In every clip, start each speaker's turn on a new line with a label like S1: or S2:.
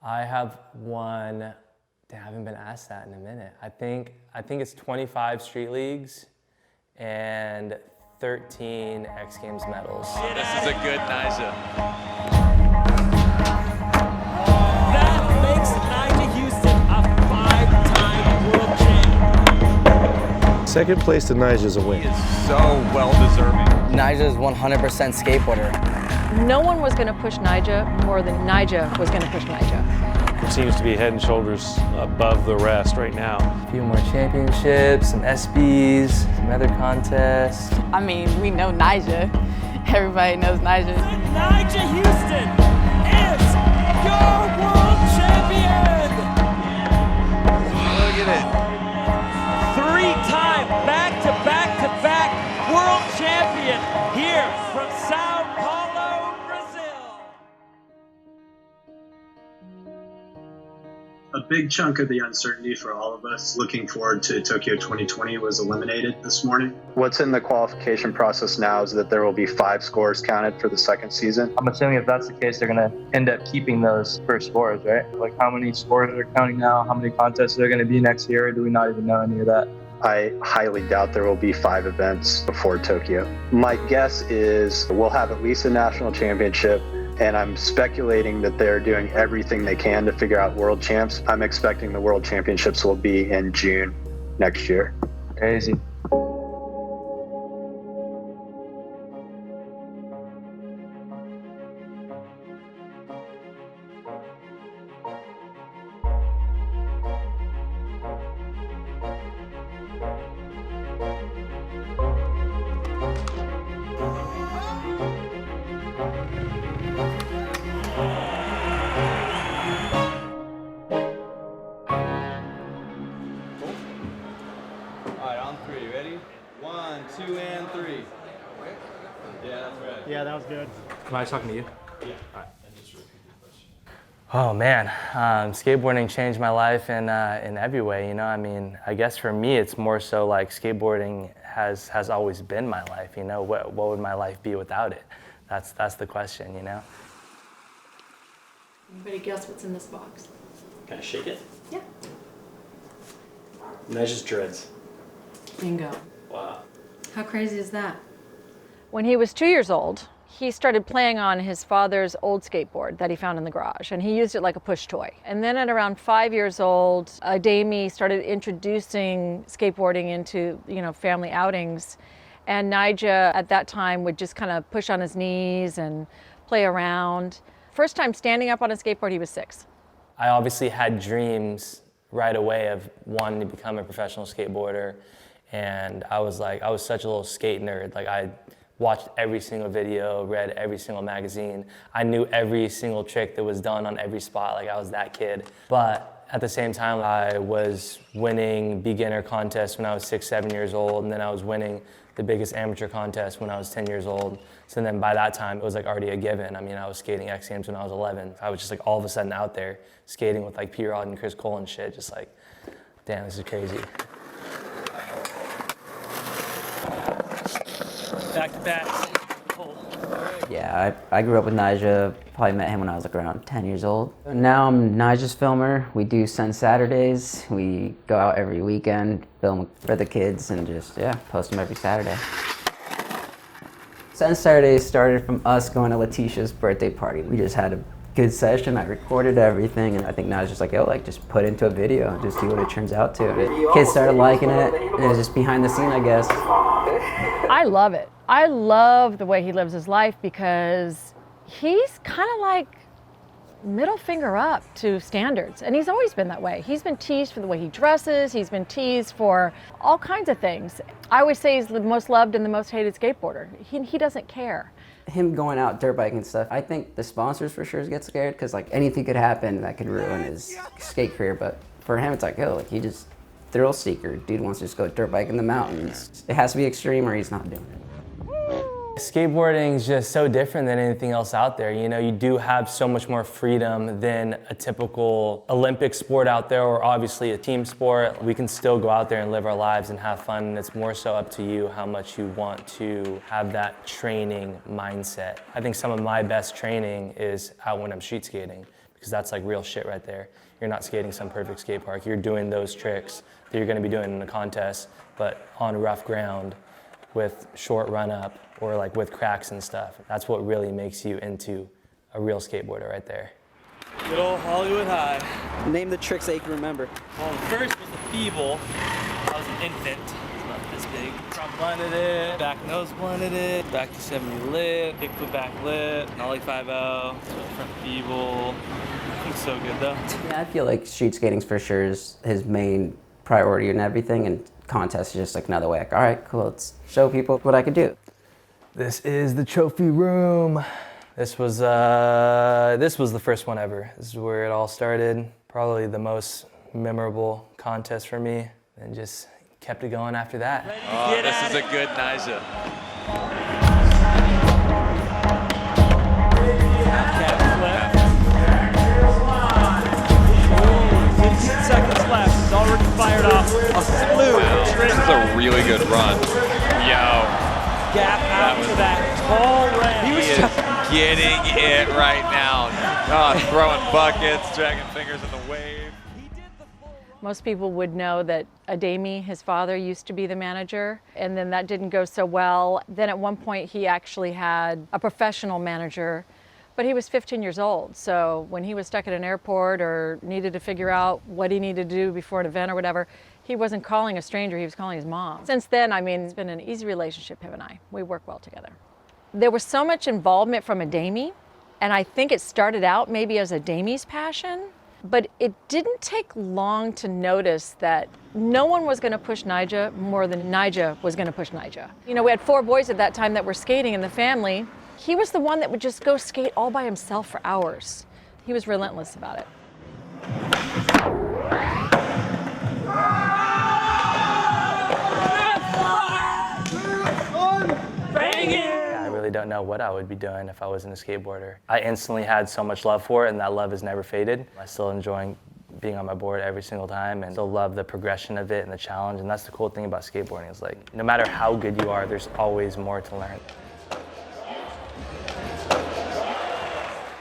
S1: I have won, damn, I haven't been asked that in a minute. I think it's 25 street leagues and 13 X Games medals.
S2: This is a good Nyjah.
S3: That makes Nyjah Huston a 5-time world champion.
S4: Second place to Nyjah is a win.
S2: He is so well deserving.
S5: Nyjah is 100% skateboarder.
S6: No one was going to push Nyjah more than Nyjah was going to push Nyjah.
S4: It seems to be head and shoulders above the rest right now.
S1: A few more championships, some SBs, some other contests.
S7: I mean, we know Nyjah. Everybody knows Nyjah.
S3: Nyjah Huston is your world champion!
S2: Look at it.
S3: 3-time back-to-back-to-back world champion here from Sao Paulo, Brazil.
S8: A big chunk of the uncertainty for all of us looking forward to Tokyo 2020 was eliminated this morning. What's in the qualification process now is that there will be 5 scores counted for the second season.
S9: I'm assuming if that's the case, they're going to end up keeping those first scores, right? Like how many scores are counting now? How many contests are going to be next year? Or do we not even know any of that?
S8: I highly doubt there will be 5 events before Tokyo. My guess is we'll have at least a national championship, and I'm speculating that they're doing everything they can to figure out world champs. I'm expecting the world championships will be in June next year.
S9: Crazy.
S2: One, two, and 3. Yeah, that's right.
S10: Yeah, that was good.
S1: Am I talking to you?
S2: Yeah.
S1: All right. Oh man, skateboarding changed my life in every way. You know, I mean, I guess for me, it's more so like skateboarding has always been my life. You know, what would my life be without it? That's the question. You know.
S6: Anybody guess what's in this box?
S10: Can I shake it?
S6: Yeah.
S10: Nyjah's dreads.
S6: Bingo.
S10: Wow.
S6: How crazy is that? When he was 2 years old, he started playing on his father's old skateboard that he found in the garage, and he used it like a push toy. And then at around 5 years old, Damie started introducing skateboarding into, family outings. And Nyjah at that time would just kind of push on his knees and play around. First time standing up on a skateboard, he was 6.
S1: I obviously had dreams right away of wanting to become a professional skateboarder. And I was such a little skate nerd. Like I watched every single video, read every single magazine. I knew every single trick that was done on every spot. Like I was that kid. But at the same time, I was winning beginner contests when I was 6, 7 years old. And then I was winning the biggest amateur contest when I was 10 years old. So then by that time, it was like already a given. I mean, I was skating X Games when I was 11. I was just like all of a sudden out there skating with like P-Rod and Chris Cole and shit. Just like, damn, this is crazy.
S3: Back to back.
S5: Yeah, I grew up with Nyjah, probably met him when I was like around 10 years old. Now I'm Nyjah's filmer. We do Sun Saturdays. We go out every weekend, film for the kids, and just, post them every Saturday. Sun Saturdays started from us going to Letitia's birthday party. We just had a good session. I recorded everything, and I think Nyjah's just like, just put into a video, just see what it turns out to. Kids started liking it, and it was just behind the scene, I guess.
S6: I love it. I love the way he lives his life because he's kind of like middle finger up to standards. And he's always been that way. He's been teased for the way he dresses. He's been teased for all kinds of things. I always say he's the most loved and the most hated skateboarder. He doesn't care.
S5: Him going out dirt biking and stuff, I think the sponsors for sure get scared because like anything could happen that could ruin his skate career. But for him, it's like, he just thrill seeker. Dude wants to just go dirt bike in the mountains. It has to be extreme or he's not doing it.
S1: Skateboarding is just so different than anything else out there. You know, you do have so much more freedom than a typical Olympic sport out there, or obviously a team sport. We can still go out there and live our lives and have fun, and it's more so up to you how much you want to have that training mindset. I think some of my best training is out when I'm street skating, because that's like real shit right there. You're not skating some perfect skate park. You're doing those tricks that you're going to be doing in a contest, but on rough ground with short run up or like with cracks and stuff. That's what really makes you into a real skateboarder right there.
S3: Good old Hollywood High.
S11: Name the tricks that you can remember.
S3: Well, the first was the feeble. I was an infant. It's not this big. Front blended it, back nose blended it, back to 70 lit, kick flip back lit, nollie 5-0, front feeble. Looks so good though.
S5: Yeah, I feel like street skating's for sure is his main priority and everything, and contest is just like another way. Like, all right, cool, let's show people what I could do.
S1: This is the trophy room. This was the first one ever. This is where it all started. Probably the most memorable contest for me, and just kept it going after that.
S2: Oh, this is a good Nyjah.
S3: 15 seconds left. He's already fired off a slew of tricks.
S2: This is a really good run. Yo.
S3: Gap out to that tall ramp.
S2: He is getting it right now. Oh, throwing buckets, dragging fingers in the wave.
S6: Most people would know that Ademi, his father, used to be the manager, and then that didn't go so well. Then at one point he actually had a professional manager, but he was 15 years old. So when he was stuck at an airport or needed to figure out what he needed to do before an event or whatever, he wasn't calling a stranger, he was calling his mom. Since then, I mean, it's been an easy relationship, him and I. We work well together. There was so much involvement from Ademi, and I think it started out maybe as Ademi's passion, but it didn't take long to notice that no one was going to push Nyjah more than Nyjah was going to push Nyjah. You know, we had 4 boys at that time that were skating in the family. He was the one that would just go skate all by himself for hours. He was relentless about it.
S1: I really don't know what I would be doing if I wasn't a skateboarder. I instantly had so much love for it, and that love has never faded. I still enjoy being on my board every single time, and still love the progression of it and the challenge. And that's the cool thing about skateboarding, is like, no matter how good you are, there's always more to learn.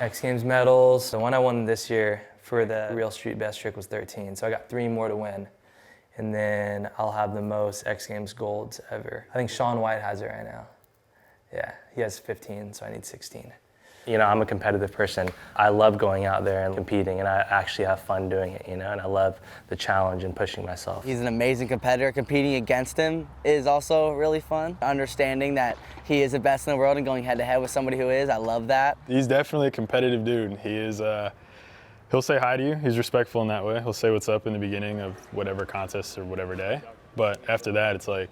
S1: X Games medals. The one I won this year for the real street best trick was 13, so I got 3 more to win. And then I'll have the most X Games golds ever. I think Sean White has it right now. Yeah, he has 15, so I need 16. You know, I'm a competitive person. I love going out there and competing, and I actually have fun doing it, you know, and I love the challenge and pushing myself.
S11: He's an amazing competitor. Competing against him is also really fun. Understanding that he is the best in the world and going head-to-head with somebody who is, I love that.
S12: He's definitely a competitive dude. He is, he'll say hi to you. He's respectful in that way. He'll say what's up in the beginning of whatever contest or whatever day. But after that, it's like,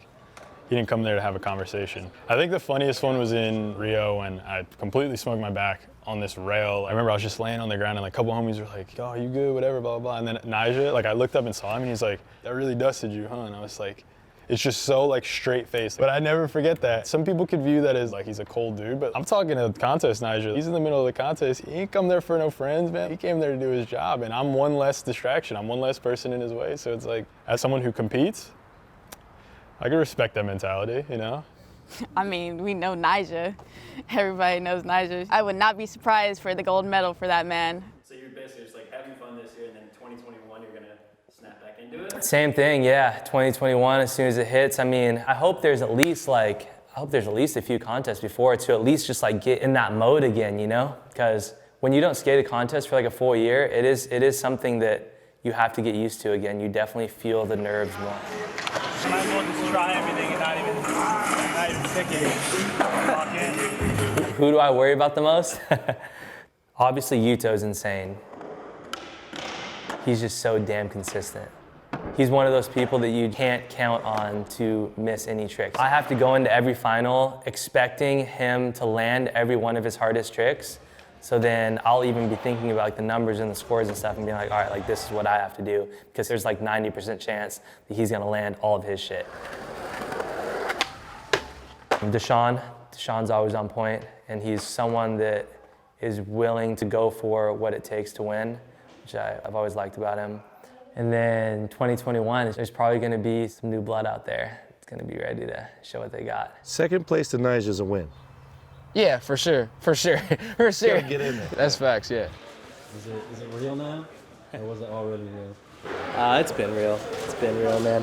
S12: he didn't come there to have a conversation. I think the funniest one was in Rio when I completely smoked my back on this rail. I remember I was just laying on the ground and like a couple homies were like, oh, you good, whatever, blah, blah, blah. And then Nyjah, like I looked up and saw him and he's like, that really dusted you, huh? And I was like, it's just so like straight faced. But I never forget that. Some people could view that as like he's a cold dude, but I'm talking a contest Nyjah. He's in the middle of the contest. He ain't come there for no friends, man. He came there to do his job, and I'm one less distraction. I'm one less person in his way. So it's like, as someone who competes, I can respect that mentality, you know?
S7: I mean, we know Nyjah. Everybody knows Nyjah. I would not be surprised for the gold medal for that man.
S10: So you're basically just like having fun this year, and then 2021 you're gonna snap back into it?
S1: Same thing, yeah. 2021, as soon as it hits, I mean, I hope there's at least a few contests before to at least just like get in that mode again, you know? Because when you don't skate a contest for like a full year, it is something that you have to get used to again. You definitely feel the nerves more.
S3: Might as well just try everything and not even stick it. Walk in.
S1: Who do I worry about the most? Obviously, Yuto's insane. He's just so damn consistent. He's one of those people that you can't count on to miss any tricks. I have to go into every final expecting him to land every one of his hardest tricks. So then I'll even be thinking about like the numbers and the scores and stuff and being like, all right, like this is what I have to do, because there's like 90% chance that he's gonna land all of his shit. Deshaun's always on point, and he's someone that is willing to go for what it takes to win, which I've always liked about him. And then 2021, there's probably gonna be some new blood out there. It's gonna be ready to show what they got.
S13: Second place to Nyjah is a win.
S14: Yeah, for sure. For sure.
S13: Get in there.
S14: That's facts, yeah.
S13: Is it real now? Or was it already real?
S3: It's been real. It's been real, man.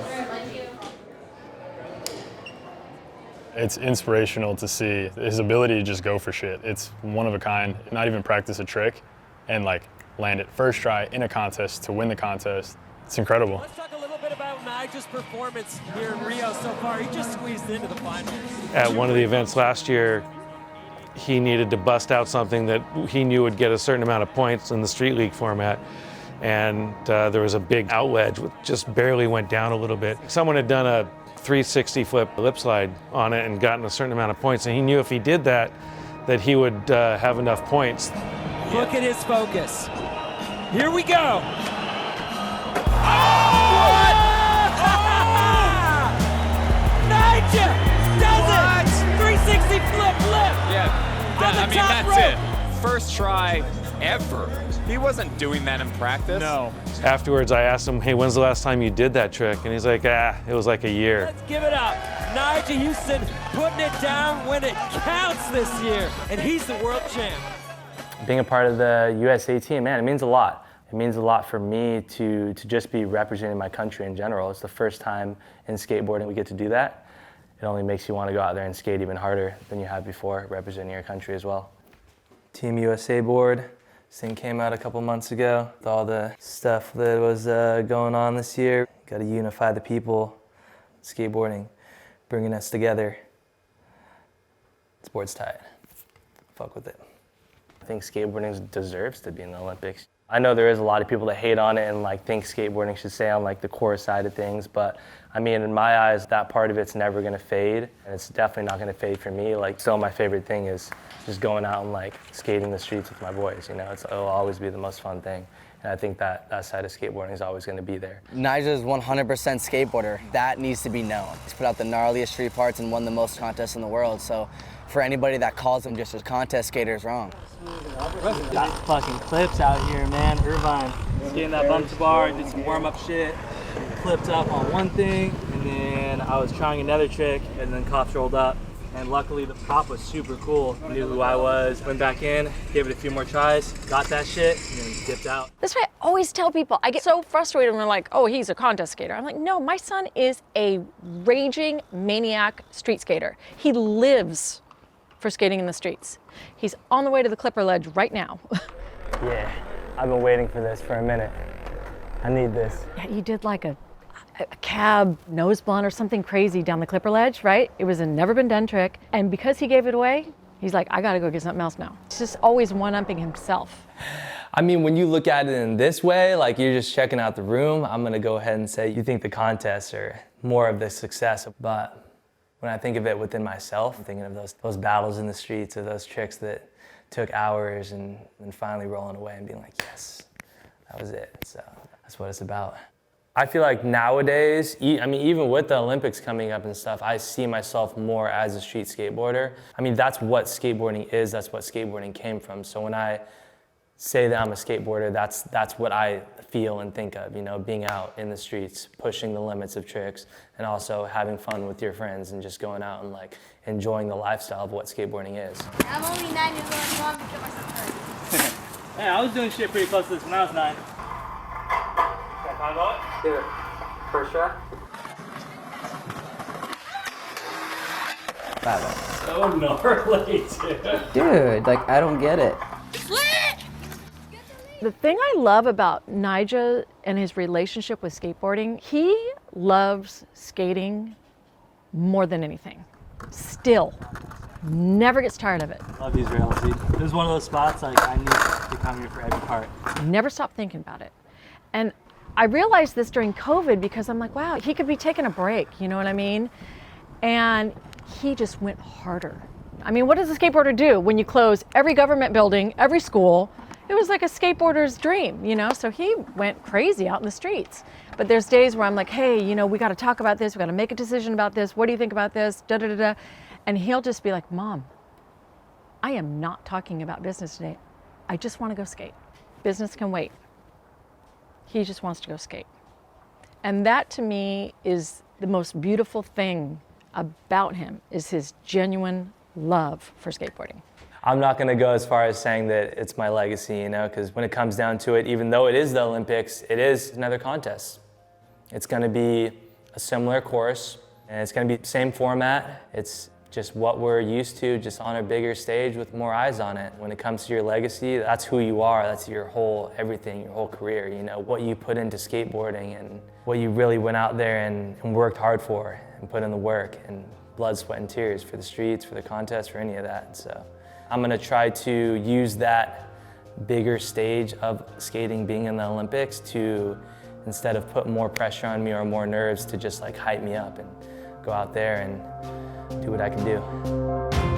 S12: It's inspirational to see his ability to just go for shit. It's one of a kind, not even practice a trick, and like land it first try in a contest to win the contest. It's incredible.
S14: Let's talk a little bit about Nyjah's performance here in Rio so far. He just squeezed into the final.
S4: At one of the events last year, he needed to bust out something that he knew would get a certain amount of points in the Street League format. And there was a big out wedge, which just barely went down a little bit. Someone had done a 360 flip lip slide on it and gotten a certain amount of points. And he knew if he did that, that he would have enough points.
S14: Look at his focus. Here we go. Nyjah does it! 360 flip lip!
S2: Yeah, that's it. First try ever. He wasn't doing that in practice.
S4: No. Afterwards, I asked him, hey, when's the last time you did that trick? And he's like, it was like a year.
S14: Let's give it up. Nyjah Huston putting it down when it counts this year, and he's the world champ.
S1: Being a part of the USA team, man, it means a lot. It means a lot for me to just be representing my country in general. It's the first time in skateboarding we get to do that. It only makes you want to go out there and skate even harder than you have before, representing your country as well. Team USA board. This thing came out a couple months ago with all the stuff that was going on this year. Got to unify the people, skateboarding, bringing us together. This board's tight. Fuck with it. I think skateboarding deserves to be in the Olympics. I know there is a lot of people that hate on it and like think skateboarding should stay on like the core side of things, but I mean, in my eyes, that part of it's never gonna fade, and it's definitely not gonna fade for me. Like, still my favorite thing is just going out and like skating the streets with my boys, you know? It'll always be the most fun thing. And I think that side of skateboarding is always gonna be there.
S11: Nyjah's 100% skateboarder. That needs to be known. He's put out the gnarliest street parts and won the most contests in the world, so for anybody that calls him just a contest skater is wrong.
S3: Got fucking clips out here, man. Irvine, skating that bump to bar, did some warm-up shit, clipped up on one thing, and then I was trying another trick, and then cops rolled up. And luckily the cop was super cool, knew who I was, went back in, gave it a few more tries, got that shit, and then dipped out.
S6: That's why I always tell people, I get so frustrated when they're like, oh, he's a contest skater. I'm like, no, my son is a raging maniac street skater. He lives for skating in the streets. He's on the way to the Clipper Ledge right now.
S1: Yeah, I've been waiting for this for a minute. I need this.
S6: Yeah, he did like a cab nose blunt or something crazy down the Clipper Ledge, right? It was a never been done trick. And because he gave it away, he's like, I gotta go get something else now. It's just always one-upping himself.
S1: I mean, when you look at it in this way, like you're just checking out the room, I'm gonna go ahead and say you think the contests are more of the success. But when I think of it within myself, I'm thinking of those battles in the streets, or those tricks that took hours and finally rolling away and being like, yes, that was it. So that's what it's about. I feel like nowadays, I mean, even with the Olympics coming up and stuff, I see myself more as a street skateboarder. I mean, that's what skateboarding is, that's what skateboarding came from. So when I say that I'm a skateboarder, that's what I feel and think of, you know, being out in the streets, pushing the limits of tricks, and also having fun with your friends and just going out and like enjoying the lifestyle of what skateboarding is.
S7: I'm only 9 years old and you want me to get myself hurt.
S3: Yeah, I was doing shit pretty close to this when I was 9.
S5: Do it. First try.
S10: So gnarly,
S5: Dude, like, I don't get it.
S6: The thing I love about Nyjah and his relationship with skateboarding, he loves skating more than anything. Still. Never gets tired of it.
S3: Love these rails, dude. It was one of those spots like I need to come here for every part.
S6: Never stop thinking about it. And I realized this during COVID because I'm like, wow, he could be taking a break, you know what I mean? And he just went harder. I mean, what does a skateboarder do when you close every government building, every school? It was like a skateboarder's dream, you know? So he went crazy out in the streets. But there's days where I'm like, hey, you know, we gotta talk about this, we gotta make a decision about this, what do you think about this, da da da da. And he'll just be like, Mom, I am not talking about business today. I just wanna go skate. Business can wait. He just wants to go skate. And that to me is the most beautiful thing about him, is his genuine love for skateboarding.
S1: I'm not gonna go as far as saying that it's my legacy, you know, because when it comes down to it, even though it is the Olympics, it is another contest. It's gonna be a similar course, and it's gonna be the same format. It's just what we're used to, just on a bigger stage with more eyes on it. When it comes to your legacy, that's who you are, that's your whole everything, your whole career, you know, what you put into skateboarding and what you really went out there and worked hard for and put in the work and blood, sweat, and tears for the streets, for the contest, for any of that. So I'm gonna try to use that bigger stage of skating being in the Olympics to, instead of put more pressure on me or more nerves, to just like hype me up and go out there and do what I can do.